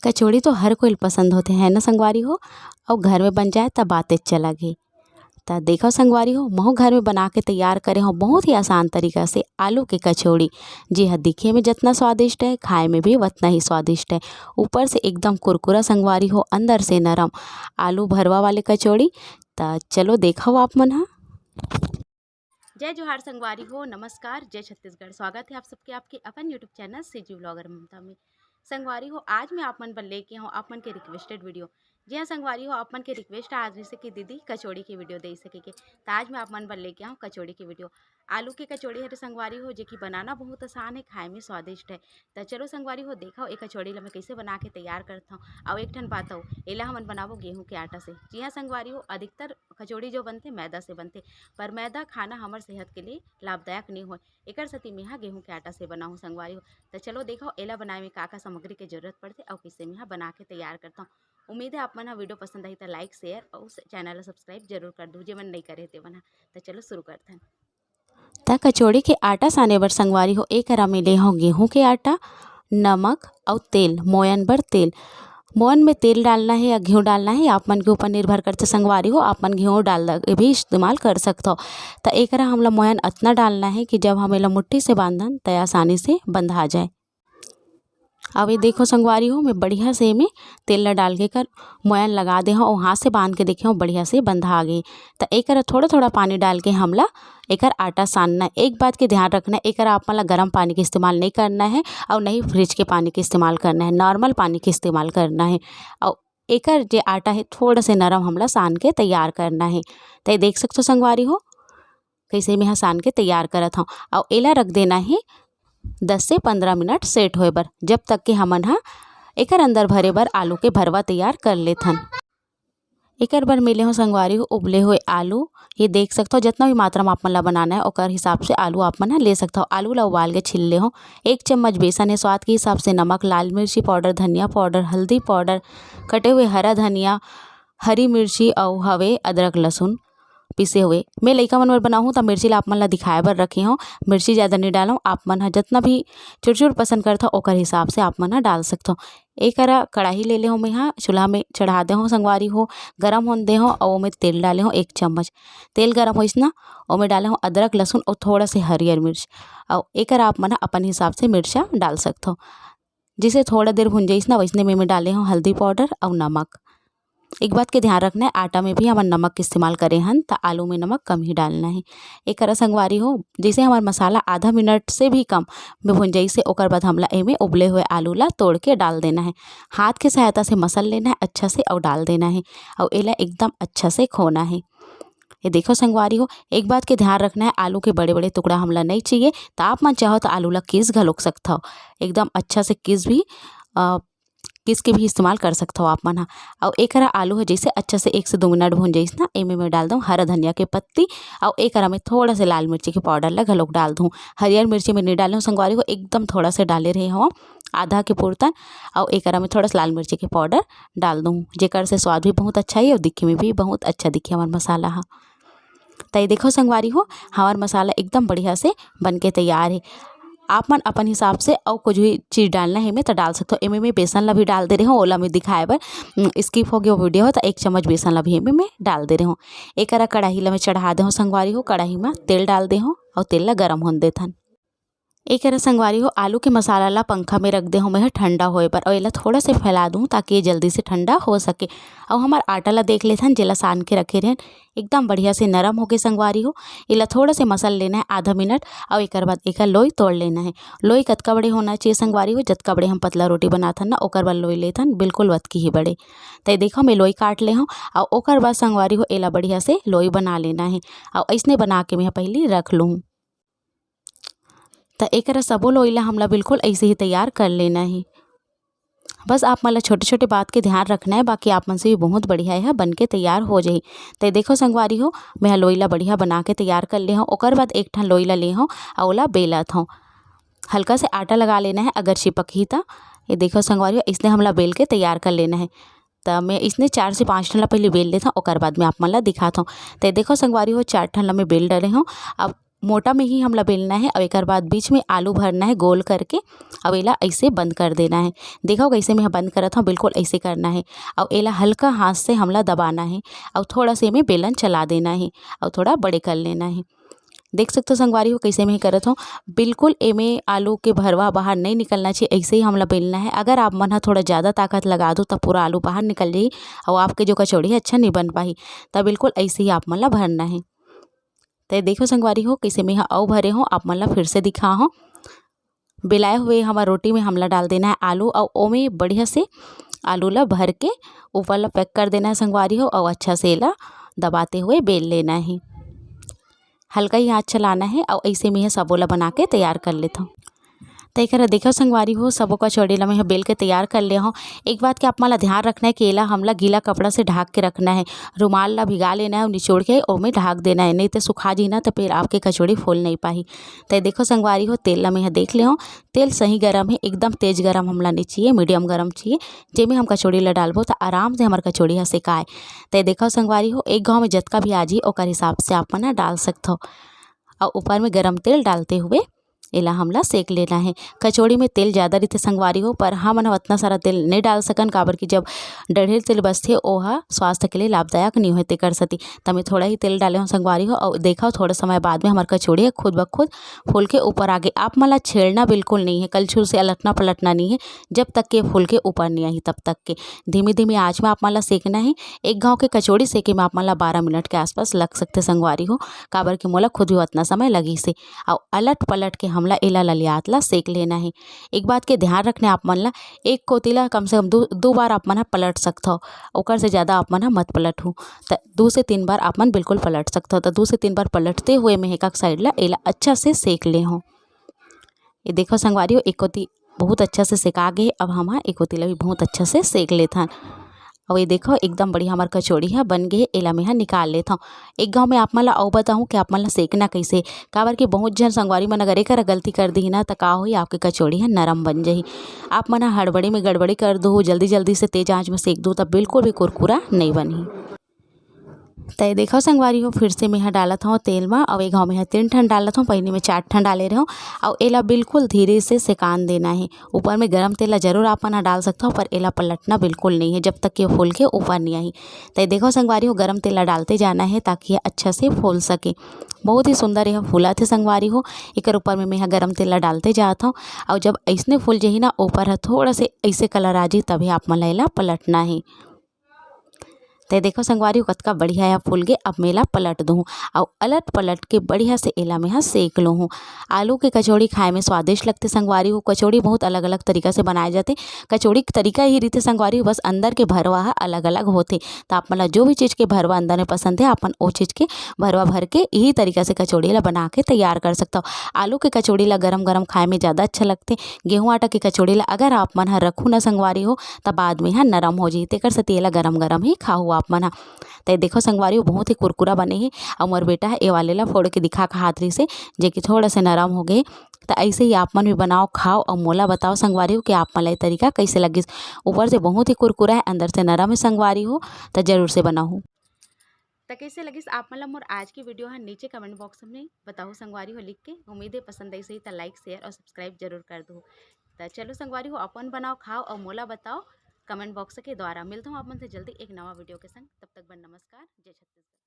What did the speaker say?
कचौड़ी तो हर कोई पसंद होते हैं ना संगवारी हो। और घर में बन जाए तब बातें चला गई। तो देखो संगवारी हो, महू घर में बना के तैयार करे हो बहुत ही आसान तरीका से आलू की कचौड़ी। जी हाँ, दिखे में जितना स्वादिष्ट है खाए में भी उतना ही स्वादिष्ट है। ऊपर से एकदम कुरकुरा संगवारी हो, अंदर से नरम आलू भरवा वाले कचौड़ी। तो चलो देखो आप मन। हाँ, जय जोहार संगवारी हो, नमस्कार, जय छत्तीसगढ़। स्वागत है आप सबके आपके अपन यूट्यूब चैनल सीजी व्लॉगर ममता में। संगवारी हो, आज मैं आप मन पर लेके हूँ आप मन के रिक्वेस्टेड वीडियो। जी हाँ संगवारी हो, आप मन के रिक्वेस्ट आज जैसे कि दीदी कचौड़ी की वीडियो दे सके तो आज मैं आप मन पर लेके आऊँ कचौड़ी की वीडियो। आलू की कचौड़ी है तो संगवारी हो जो कि बनाना बहुत आसान है, खाए में स्वादिष्ट है। तो चलो संगवारी हो देखो एक कचौड़ी ला मैं कैसे बना के तैयार करता हूँ। और एक ठन बात हो, एला हमन बनाबो गेहूँ के आटा से। जी हाँ संगवारी हो, अधिकतर कचौड़ी जो बनते मैदा से बनते, पर मैदा खाना हमार सेहत के लिए लाभदायक नहीं हो। एकर सती मैं गेहूँ के आटा से बनाऊँ संगवारी हो। तो चलो देखो एला बनाए में का सामग्री की जरूरत पड़ते और किससे मैं बना के तैयार करता हूँ। उम्मीद है आप मन वीडियो पसंद आई तो लाइक शेयर और चैनल सब्सक्राइब जरूर कर दो जे मन नहीं करे थे बना। तो चलो शुरू करते हैं। ता कचौड़ी के आटा साने बर संगवारी हो एक में ले हो गेहूँ के आटा, नमक और तेल, मोयन बर तेल। मोयन में तेल डालना है या घी डालना है आप मन के ऊपर निर्भर करते संगवारी हो। आप मन घी डाल भी इस्तेमाल कर सकते हो। तो एक हमला मोयन इतना डालना है कि जब हम मुट्ठी से बांधन तो आसानी से बंधा जाए। अब ये देखो संगवारी हो, मैं बढ़िया से में तेल डाल के कर मोयन लगा दे हूँ और हाथ से बांध के देखे हूँ बढ़िया से बंधा आ गई। तो एक थोड़ा थोड़ा पानी डाल के हमला एक आटा सानना। एक बात के ध्यान रखना, एक आप मतलब गर्म पानी का इस्तेमाल नहीं करना है और नहीं फ्रिज के पानी का इस्तेमाल करना है, नॉर्मल पानी का इस्तेमाल करना है। और एक जो आटा है थोड़ा से नरम हमला सान के तैयार करना है। तो ये देख सकते हो संगवारी हो कैसे मैं सान के तैयार करत हूँ। और एला रख देना है 10 से 15 मिनट सेट होए बर, जब तक कि हमन एकर अंदर भरे बर आलू के भरवा तैयार कर लेथन। एकर बर मिले हो संगवारी हो उबले हुए आलू। ये देख सकते हो जितना भी मात्रा में आप मन ला बनाना है ओकर हिसाब से आलू आप मन ले सकते हो। आलू ला उबाल के छिल ले हो। 1 चम्मच बेसन है, स्वाद के हिसाब से नमक, लाल मिर्ची पाउडर, धनिया पाउडर, हल्दी पाउडर, कटे हुए हरा धनिया, हरी मिर्ची और हवे अदरक लहसुन पीसे हुए। मैं लइका मन बर बनाऊँ तो मिर्ची ला आप मन ला दिखाए बर रखे हूँ। मिर्ची ज़्यादा नहीं डालूँ, आप मन जितना भी चुर पसंद करता ओकर हिसाब से आप मन डाल सकते हो। एक कढ़ाई ले ले हूँ मैं चूल्हा में चढ़ा दे हूँ संगवारी हो, गरम होने दे हूँ और में तेल डाले हूँ 1 चम्मच। तेल गरम होइस ना और में डाले हूँ अदरक लहसुन और थोड़ा से हरियर मिर्च। और एक आप मन अपन हिसाब से मिर्चा डाल सकते हो। जिसे थोड़ा देर भुन जाइस ना वैसने में डाले हूँ हल्दी पाउडर और नमक। एक बात के ध्यान रखना है, आटा में भी हम नमक इस्तेमाल करें हन तो आलू में नमक कम ही डालना है। एक संगवारी हो जैसे हमारा मसाला आधा मिनट से भी कम में भुन जाइए ओकर बाद हमला एमे उबले हुए आलू ला तोड़ के डाल देना है। हाथ की सहायता से मसल लेना है अच्छा से और डाल देना है और एला एकदम अच्छा से खोना है। ये देखो संगवारी हो, एक बात के ध्यान रखना है, आलू के बड़े बड़े टुकड़ा हमला नहीं चाहिए। तो आप मन चाहो तो आलू ला किस घलोक सकता हो, एकदम अच्छा से किस के भी इस्तेमाल कर सकते हो आप मन। और एक आलू है जैसे अच्छा से 1 से 2 मिनट भून जाइस ना एमे मैं डाल दूँ हरा धनिया के पत्ती और एक में थोड़ा से लाल मिर्ची के पाउडर ला घलोक डाल दूँ। हरियर मिर्ची में नहीं डाले हूँ संगवारी को, एकदम थोड़ा से डाले रहे हो आधा के पुरतन। और एक में थोड़ा सा लाल मिर्ची के पाउडर डाल दूँ जेकर से स्वाद भी बहुत अच्छा है और दिखे में भी बहुत अच्छा दिखे हमारा मसाला। तो ये देखो संगवारी हो हमारा मसाला एकदम बढ़िया से बन के तैयार है। आप मन अपन हिसाब से और कुछ भी चीज़ डालना है में तो डाल सकते हो। एमे में बेसन ला भी डाल दे रहे हो, ओला में दिखाए बर स्किप हो गया वीडियो हो तो 1 चम्मच बेसन ला भी एमे में डाल दे रहे हो। एक कढ़ाई ला में चढ़ा दे हो संगवारी हो, कढ़ाई में तेल डाल दे हो और तेल ला गरम होने देथन। एक संगवारी हो आलू के मसाला ला पंखा में रख दे हूँ मैं ठंडा होए पर और एला थोड़ा से फैला दूँ ताकि ये जल्दी से ठंडा हो सके। और हमार आटा ला देख लेथन जेला सान के रखे रहन एकदम बढ़िया से नरम हो के संगवारी हो। एला थोड़ा से मसल लेना है आधा मिनट और एक बाद एक लोई तोड़ लेना है। लोई कतका बड़े होना चाहिए संगवारी हो, जतका बड़े हम पतला रोटी बनाथन ना ओकर बाद लोई लेथन बिल्कुल वतकी ही बड़े। तो देखो मैं लोई काट ले हूँ और ओकर बाद संगवारी हो एला बढ़िया से लोई बना लेना है और ऐसने बना के मैं पहले रख लूँ। तो एक सबो लोईला हमला बिल्कुल ऐसे ही तैयार कर लेना है। बस आप मतलब छोटे छोटे बात के ध्यान रखना है, बाकी आप मन से भी बहुत बढ़िया है बन के तैयार हो जाए। तो देखो संगवारी हो मैं लोईला बढ़िया बना के तैयार कर ले हूँ। ओकर बाद एक ठन लोईला ले हूँ और ओला बेलत हूँ। हल्का से आटा लगा लेना है अगर चिपक ही था। ये देखो संगवारी हो इसने हमला बेल के तैयार कर लेना है। तो मैं इसने 4 से 5 ठन ला पहले बेल लेता हूँ ओकर बाद में आप मन ला दिखाता हूँ। तो देखो संगवारी हो 4 ठन ला मैं बेल डाले हूँ। अब मोटा में ही हमला बेलना है और एक बाद बीच में आलू भरना है गोल करके और एला ऐसे बंद कर देना है। देखो कैसे मैं बंद करत हूँ, बिल्कुल ऐसे करना है और एला हल्का हाथ से हमला दबाना है और थोड़ा से में बेलन चला देना है और थोड़ा बड़े कर लेना है। देख सकते हो संगवारी हो कैसे मैं करत हूँ, बिल्कुल एमे आलू के भरवा बाहर नहीं निकलना चाहिए, ऐसे ही हमला बेलना है। अगर आप मन थोड़ा ज़्यादा ताकत लगा दो तब पूरा आलू बाहर निकल जाई और आपके जो कचौड़ी है अच्छा नहीं बन पाई। तब बिल्कुल ऐसे ही आप मन ला भरना है। तो देखो संगवारी हो कैसे मैं और भरे हो, आप मन ला फिर से दिखा हो। बेलाए हुए हमारा रोटी में हमला डाल देना है आलू और ओमे बढ़िया से आलू ला भर के ऊपर ला पैक कर देना है संगवारी हो और अच्छा से ला दबाते हुए बेल लेना है। हल्का ही आँच चलाना है और ऐसे में सबोला बना के तैयार कर लेता हूँ। तो एक देखो संगवारी हो सबों का कचौड़ी ला मैं बेल के तैयार कर ले हूँ। एक बात के आप मला ध्यान रखना है कि एला हमला गीला कपड़ा से ढक के रखना है, रुमाल ला भिगा लेना है और निचोड़ के ओमे ढक देना है, नहीं तो सुखा जी ना तो फिर आपके कचौड़ी फूल नहीं पाही। तो देखो संगवारी हो तेल ला मैं देख ले हूँ, तेल सही गर्म है, एकदम तेज गर्म हमला नहीं चाहिए, मीडियम गर्म चाहिए। जेमे हम कचौड़ी ला डालबो तो आराम से हमार कचौड़ी ह सेकाए। तो देखो संगवारी हो एक गाँव में जतका भी आजी ओकर हिसाब से आप मन डाल सकते हो और ऊपर में गरम तेल डालते हुए एला हमला सेक लेना है। कचौड़ी में तेल ज़्यादा रहते संगवारी हो, पर हम उतना सारा तेल नहीं डाल सकन, काबर कि जब डढ़ेर तेल बचते ओहा स्वास्थ्य के लिए लाभदायक नहीं होते कर सती। तब मैं थोड़ा ही तेल डाले हूँ संगवारी हो और देखा थोड़ा समय बाद में हमार कचौड़ी खुद ब खुद फूल के ऊपर आगे। आप मला छेड़ना बिल्कुल नहीं है, कलछुल से अलटना पलटना नहीं है, जब तक के फूल के ऊपर नहीं आई तब तक के धीमे धीमे आँच में आप मला सेकना है। एक गाँव के कचौड़ी सेके में आप मला 12 मिनट के आसपास लग सकते संगवारी हो, काबर कि मोला खुद भी उतना समय लगी से। और अलट पलट के हमला एला ललियात ला सेक लेना है। एक बात के ध्यान रखना आप मन ला, एक कोतीला कम से कम दो बार आप मन पलट सकते हो, ओकर से ज़्यादा आप मन मत पलट हो। तो 2 से 3 बार आप मन बिल्कुल पलट सकते हो। तो 2 से 3 बार पलटते हुए मैं एक साइड ला एला अच्छा से सेक ले हो। ये देखो संगवारी हो एक कोती बहुत अच्छा से सेका गए, अब हम एक कोती ला भी बहुत अच्छा से सेक लेथन। और ये देखो एकदम बढ़िया हमार कचौड़ी है बन गई, एला मैं निकाल लेता हूँ। एक गाँव में आप मन ला और बताऊँ कि आप मन ला सेकना कैसे, काबर कि बहुत जन संगवारी मन अगर एक गलती कर दी ना तो का होई आपके कचौड़ी है नरम बन जाही। आप मन हड़बड़ी में गड़बड़ी कर दो, जल्दी जल्दी से तेज आंच में सेक दो तब बिल्कुल भी कुरकुरा नहीं बनी। तो ये देखो संगवारी हो फिर से मैं डालत हूँ तेल में और एक घाव में 3 ठन डालत हूँ, पहिने में 4 ठन डाले रहे हूँ और एला बिल्कुल धीरे से सेकान देना है। ऊपर में गरम तेल जरूर आप डाल सकते हो, पर एला पलटना बिल्कुल नहीं है जब तक कि फूल के ऊपर नहीं आई। तो ये देखो संगवारी हो गरम तेल डालते जाना है ताकि ये अच्छा से फूल सके। बहुत ही सुंदर यह फूला थे संगवारी हो। एक ऊपर में मैं गरम तेल डालते जाता हूँ और जब ऐसने फूल जाही ना ऊपर है थोड़ा से ऐसे कलर आ जाए तभी आप मन एला पलटना है। तो देखो संगवारी कतका बढ़िया है फूल के, अब मेला पलट दूँ और अलट पलट के बढ़िया से एला में सेक लूँ हूँ। आलू के कचौड़ी खाए में स्वादिष्ट लगते संगवारी हो। कचौड़ी बहुत अलग अलग तरीका से बनाए जाते, कचौड़ी के तरीका ही रीते संगवारी हो, बस अंदर के भरवा अलग अलग होते। तो आप मतलब जो भी चीज़ के भरवा अंदर में पसंद है अपन वो चीज़ के भरवा भर के यही तरीका से कचौड़ी ला बना के तैयार कर सकता हो। आलू के कचौड़ी ला गरम गरम खाए में ज़्यादा अच्छा लगते। गेहूँ आटा की कचौड़ी ला अगर आप मन रखू ना संगवारी हो तब बाद में नरम हो जाते कर सती, गरम गरम ही खाओ आप मन। तो देखो संगवारी बहुत ही कुरकुरा बने हैं और मोर बेटा है ये वाले ला फोड़ के दिखा हाथरी से जे कि थोड़ा से नरम हो गए। तो ऐसे ही आप मन भी बनाओ खाओ और मोला बताओ संगवारी हो कि आप मन ला तरीका कैसे लगिस। ऊपर से बहुत ही कुरकुरा है, अंदर से नरम है संगवारी हो, तो जरूर से बनाओ। तो कैसे लगिस आप मन ला मोर आज की वीडियो है नीचे कमेंट बॉक्स में बताओ संगवारी हो लिख के। उम्मीद है पसंद आई सही तो लाइक शेयर और सब्सक्राइब जरूर कर दो। तो चलो संगवारी हो अपन बनाओ खाओ और मोला बताओ कमेंट बॉक्स के द्वारा। मिलता हूँ आप मन से जल्दी एक नवा वीडियो के संग, तब तक बन नमस्कार, जय छत्तीसगढ़।